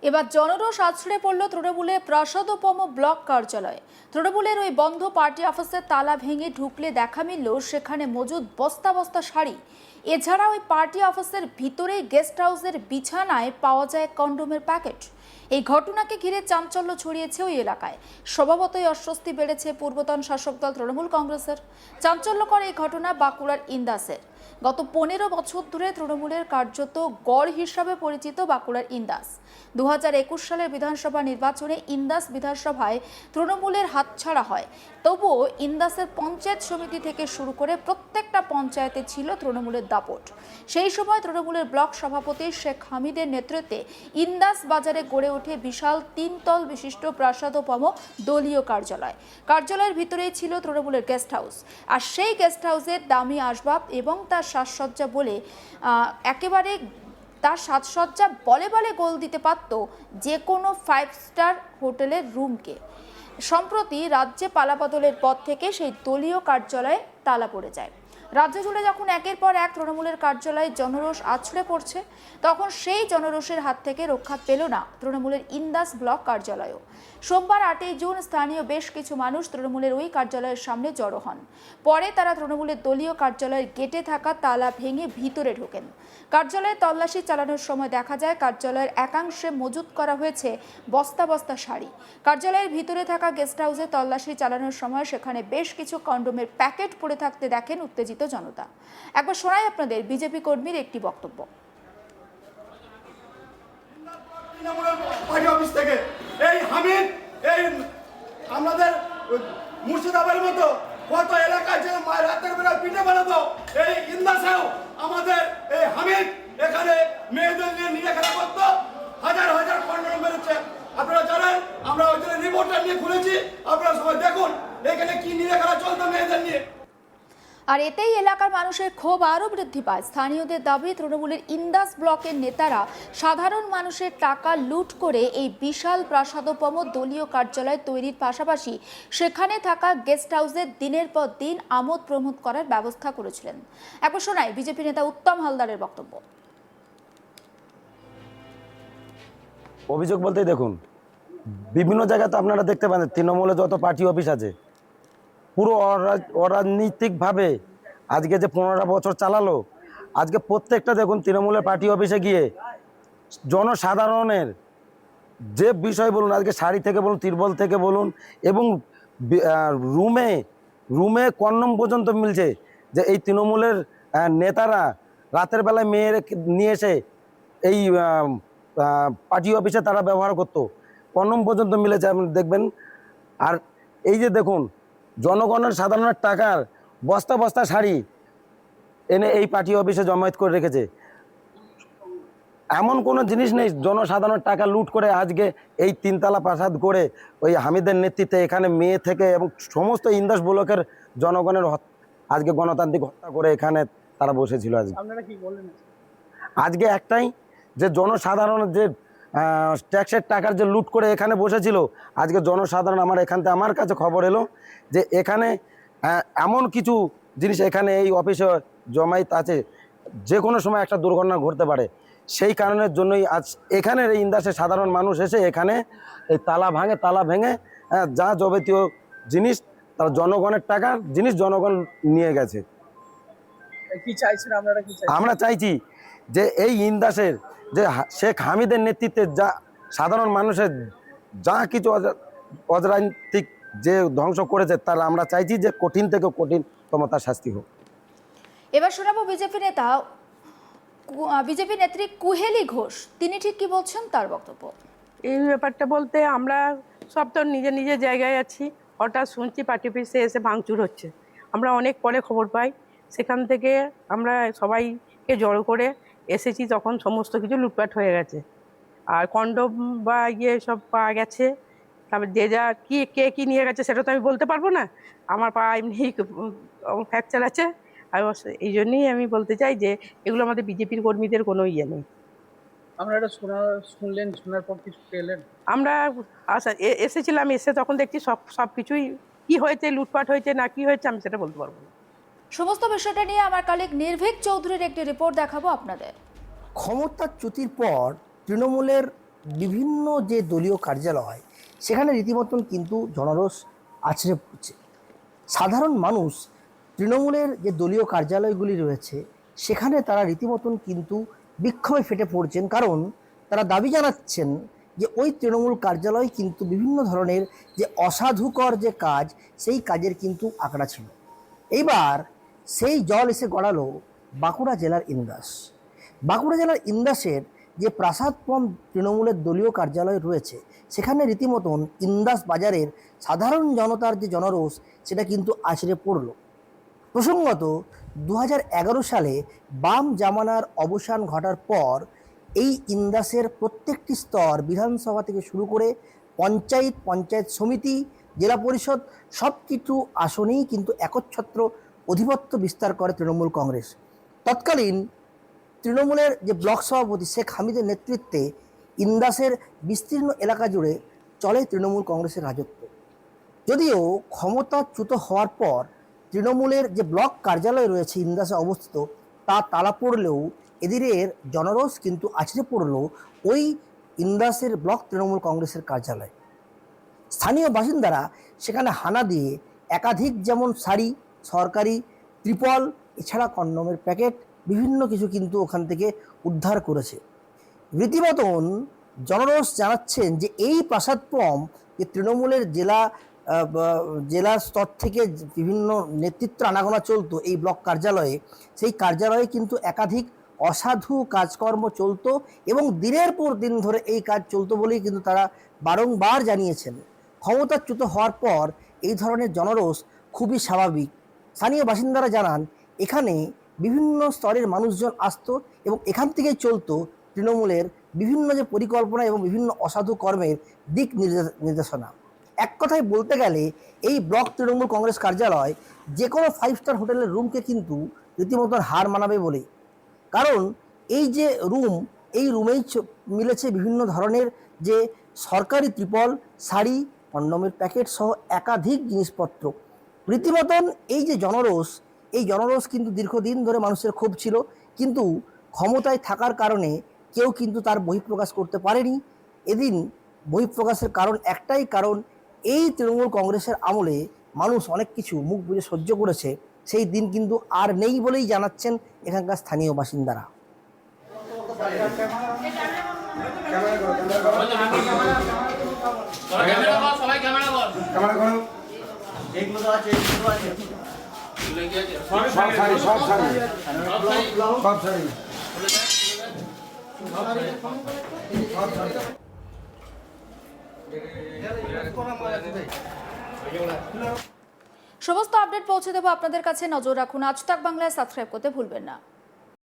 এবার জনরোষ আছড়ে পড়ল তৃণমূলের প্রাসাদোপম ব্লক কার্যালয়ে। তৃণমূলের ওই বন্ধ পার্টি অফিসের তালা ভেঙে ঢুকলে দেখা মিলল সেখানে মজুদ বস্তা বস্তা শাড়ি। এছাড়া ওই পার্টি অফিসের ভিতরেই গেস্ট হাউসের বিছানায় পাওয়া যায় কন্ডোমের প্যাকেট। এই ঘটনাকে ঘিরে চাঞ্চল্য ছড়িয়েছে ওই এলাকায়। স্বভাবতই অস্বস্তি বেড়েছে পূর্বতন শাসক দল তৃণমূল কংগ্রেসের। চাঞ্চল্যকর এই ঘটনা বাঁকুড়ার ইন্দাসের। গত 15 বছর ধরে তৃণমূলের কার্যত গড় হিসাবে পরিচিত বাঁকুড়ার ইন্দাস। 2021 সালের বিধানসভা নির্বাচনে ইন্দাস বিধানসভায় তৃণমূলের হাতছাড়া হয়। তবুও ইন্দাসের পঞ্চায়েত সমিতি থেকে শুরু করে প্রত্যেকটা পঞ্চায়েতে ছিল তৃণমূলের দাপট। সেই সময় তৃণমূলের ব্লক সভাপতি শেখ হামিদের নেতৃত্বে ইন্দাস বাজারে গড়ে ওঠে বিশাল 3 তল বিশিষ্ট প্রাসাদোপম দলীয় কার্যালয়। কার্যালয়ের ভিতরেই ছিল তৃণমূলের গেস্ট হাউস। আর সেই গেস্ট হাউসের দামি আসবাব এবং তার সাজসজ্জা বলে একেবারে তার সাজসজ্জা বলে বলে গোল দিতে পারত যে কোনো 5 স্টার হোটেলের রুমকে। সম্প্রতি রাজ্যে পালাবদলের পর থেকে সেই দলীয় কার্যালয়ে তালা পড়ে যায়। রাজ্য জুড়ে যখন একের পর এক তৃণমূলের কার্যালয়ে জনরোষ আছড়ে পড়ছে, তখন সেই জনরোষের হাত থেকে রক্ষা পেল না তৃণমূলের ইন্দাস ব্লক কার্যালয়ও। সোমবার 8 জুন স্থানীয় বেশ কিছু মানুষ তৃণমূলের ওই কার্যালয়ের সামনে জড়ো হন। পরে তারা তৃণমূলের দলীয় কার্যালয়ের গেটে থাকা তালা ভেঙে ভিতরে ঢোকেন। কার্যালয়ে তল্লাশি চালানোর সময় দেখা যায় কার্যালয়ের একাংশে মজুত করা হয়েছে বস্তা বস্তা শাড়ি। কার্যালয়ের ভিতরে থাকা গেস্ট হাউসে তল্লাশি চালানোর সময় সেখানে বেশ কিছু কন্ডোমের প্যাকেট পড়ে থাকতে দেখেন উত্তেজিত জনতা। একবার শোনাই আপনাদের বিজেপি কর্মীর একটি বক্তব্য। এই হামিদ, এই আমাদের মুর্শিদাবাদের মতো কত এলাকায় যে মায়ের রাতের বেলা পিঠে বানাতো, এই ইন্দাসেও আমাদের এই হামিদ এখানে মেয়েদের নিয়ে নিরাখেলা করতো। হাজার হাজার কন্ডোম বেরোচ্ছে। আপনারা জানেন, আমরা ওই জন্য রিপোর্টটা নিয়ে খুলেছি, আপনারা সবাই দেখুন এখানে কি নিরাখেলা চলতো মেয়েদের নিয়ে। আর এতেই এলাকার মানুষের ক্ষোভ আরও বৃদ্ধি পায়। স্থানীয়দের দাবি, তৃণমূলের ইন্দাস ব্লকের নেতারা সাধারণ মানুষের টাকা লুট করে এই বিশাল প্রাসাদোপম দলীয় কার্যালয় তৈরির পাশাপাশি সেখানে থাকা গেস্ট হাউসে দিনের পর দিন আমোদ প্রমোদ করার ব্যবস্থা করেছিলেন। একবার শোনাই বিজেপি নেতা উত্তম হালদারের বক্তব্য। অভিযোগ বলতে দেখুন, বিভিন্ন জায়গায় তো আপনারা দেখতে পান তৃণমূলে যত পার্টি অফিস আছে পুরো অরাজনৈতিকভাবে আজকে যে 15 বছর চালালো, আজকে প্রত্যেকটা দেখুন তৃণমূলের পার্টি অফিসে গিয়ে জনসাধারণের যে বিষয় বলুন, আজকে শাড়ি থেকে বলুন, তিরবল থেকে বলুন, এবং রুমে রুমে কন্ডম পর্যন্ত মিলছে। যে এই তৃণমূলের নেতারা রাতের বেলায় মেয়ের নিয়ে এসে এই পার্টি অফিসে তারা ব্যবহার করতো, কন্ডম পর্যন্ত মিলেছে আপনি দেখবেন। আর এই যে দেখুন, জনগণের সাধারণের টাকার বস্তা বস্তা শাড়ি এনে এই পার্টি অফিসে জমায়েত করে রেখেছে। এমন কোনো জিনিস নেই জনসাধারণের টাকা লুট করে আজকে এই 3 তলা প্রাসাদ করে ওই হামিদের নেতৃত্বে এখানে মেয়ে থেকে এবং সমস্ত ইন্দাস ব্লকের জনগণের আজকে গণতান্ত্রিক হত্যা করে এখানে তারা বসেছিল। আজকে আপনারা কি বললেন? আজকে একটাই, যে জনসাধারণের যে ট্যাক্সের টাকার যে লুট করে এখানে বসেছিল, আজকে জনসাধারণ আমার কাছে খবর এলো যে এখানে এমন কিছু জিনিস এখানে এই অফিসে জমায়েত আছে, যে কোনো সময় একটা দুর্ঘটনা ঘটতে পারে। সেই কারণের জন্যই আজ এখানের এই ইন্দাসের সাধারণ মানুষ এসে এখানে এই তালা ভেঙে যা যাবতীয় জিনিস তার জনগণের টাকার জিনিস জনগণ নিয়ে গেছে। কি চাইছেন আপনারা? কি চাইছেন? আমরা চাইছি যে এই ইন্দাসের যে শেখ হামিদের নেতৃত্বে যা সাধারণ মানুষের যা কিছু অরাজনৈতিক যে ধ্বংস করেছে, তার আমরা চাইছি যে কঠিন থেকে কঠিনতম তার শাস্তি হোক। এবার শোনাবো বিজেপি নেত্রী কুহেলি ঘোষ, তিনি ঠিক কি বলছেন তার বক্তব্য। এই ব্যাপারটা বলতে আমরা সব তো নিজের নিজের জায়গায় আছি, হঠাৎ শুনছি পার্টি অফিসে এসে ভাঙচুর হচ্ছে। আমরা অনেক পরে খবর পাই, সেখান থেকে আমরা সবাইকে জড়ো করে এসেছি, তখন সমস্ত কিছু লুটপাট হয়ে গেছে। আর কন্ডম বা সব পাওয়া গেছে। তারপর যে যা কে কী নিয়ে গেছে সেটা তো আমি বলতে পারবো না, আমার পা এমনি ফ্র্যাকচার আছে। আর এই জন্যই আমি বলতে চাই যে এগুলো আমাদের বিজেপির কর্মীদের কোনো ইয়ে নেই। আপনারা শুনলেন, শোনার পর কিছু পেলেন? আমরা এসেছিলাম, এসে তখন দেখছি সব কিছুই কী হয়েছে, লুটপাট হয়েছে না কি হয়েছে আমি সেটা বলতে পারবো না। সমস্ত বিষয়টা নিয়ে আমার কলিগ নির্ভীক চৌধুরীর একটি রিপোর্ট দেখাবো আপনাদের। ক্ষমতাচ্যুতির পর তৃণমূলের বিভিন্ন যে দলীয় কার্যালয় সেখানে রীতিমতন কিন্তু জনরোষ আছড়ে পড়ছে। সাধারণ মানুষ তৃণমূলের যে দলীয় কার্যালয়গুলি রয়েছে সেখানে তারা রীতিমতন কিন্তু বিক্ষোভে ফেটে পড়ছেন, কারণ তারা দাবি জানাচ্ছেন যে ওই তৃণমূল কার্যালয় কিন্তু বিভিন্ন ধরনের যে অসাধুকর যে কাজ সেই কাজের কিন্তু আঁকড়া ছিল। এইবার সেই জল এসে গড়ালো বাঁকুড়া জেলার ইন্দাস। বাঁকুড়া জেলার ইন্দাসের যে প্রাসাদপম তৃণমূলের দলীয় কার্যালয় রয়েছে সেখানে রীতিমতন ইন্দাস বাজারের সাধারণ জনতার যে জনরোষ সেটা কিন্তু আছড়ে পড়ল। প্রসঙ্গত 2011 সালে বাম জামানার অবসান ঘটার পর এই ইন্দাসের প্রত্যেকটি স্তর, বিধানসভা থেকে শুরু করে পঞ্চায়েত, পঞ্চায়েত সমিতি, জেলা পরিষদ সব কিছু আসনেই কিন্তু একচ্ছত্র আধিপত্য বিস্তার করে তৃণমূল কংগ্রেস। তৎকালীন তৃণমূলের যে ব্লক সভাপতি শেখ হামিদের নেতৃত্বে ইন্দাসের বিস্তীর্ণ এলাকা জুড়ে চলে তৃণমূল কংগ্রেসের রাজত্ব। যদিও ক্ষমতাচ্যুত হওয়ার পর তৃণমূলের যে ব্লক কার্যালয় রয়েছে ইন্দাসে অবস্থিত তা তালা পড়লেও এদিনের জনরোষ কিন্তু আছড়ে পড়ল ওই ইন্দাসের ব্লক তৃণমূল কংগ্রেসের কার্যালয়। স্থানীয় বাসিন্দারা সেখানে হানা দিয়ে একাধিক যেমন শাড়ি, সরকারি ত্রিপল, এছাড়া কন্ডমের প্যাকেট বিভিন্ন কিছু কিন্তু ওখান থেকে উদ্ধার করেছে। রীতিমতন জনরোষ জানাচ্ছেন যে এই প্রাসাদপম যে তৃণমূলের জেলা স্তর থেকে বিভিন্ন নেতৃত্ব আনাগোনা চলতো এই ব্লক কার্যালয়ে, সেই কার্যালয়ে কিন্তু একাধিক অসাধু কাজকর্ম চলতো এবং দিনের পর দিন ধরে এই কাজ চলতো বলেই কিন্তু তারা বারংবার জানিয়েছেন। ক্ষমতাচ্যুত হওয়ার পর এই ধরনের জনরোষ খুবই স্বাভাবিক। স্থানীয় বাসিন্দারা জানান এখানে বিভিন্ন স্তরের মানুষজন আসতো এবং এখান থেকেই চলতো তৃণমূলের বিভিন্ন যে পরিকল্পনা এবং বিভিন্ন অসাধু কর্মের দিক নির্দেশনা। এক কথায় বলতে গেলে এই ব্লক তৃণমূল কংগ্রেস কার্যালয় যে কোনো 5 স্টার হোটেলের রুমকে কিন্তু রীতিমতো হার মানাবে বলে, কারণ এই যে রুম, এই রুমেই মিলেছে বিভিন্ন ধরনের যে সরকারি ত্রিপল, শাড়ি, কন্ডমের প্যাকেট সহ একাধিক জিনিসপত্র। রীতিমতন এই যে জনরোষ, এই জনরোষ কিন্তু দীর্ঘদিন ধরে মানুষের ক্ষোভ ছিল, কিন্তু ক্ষমতায় থাকার কারণে কেউ কিন্তু তার বহিঃপ্রকাশ করতে পারেনি। এদিন বহিঃপ্রকাশের কারণ একটাই, কারণ এই তৃণমূল কংগ্রেসের আমলে মানুষ অনেক কিছু মুখ বুজে সহ্য করেছে, সেই দিন কিন্তু আর নেই বলেই জানাচ্ছেন এখানকার স্থানীয় বাসিন্দারা। সমস্ত আপডেট পৌঁছে দেবো আপনাদের কাছে। নজর রাখুন আজ তাক বাংলায়, সাবস্ক্রাইব করতে ভুলবেন না।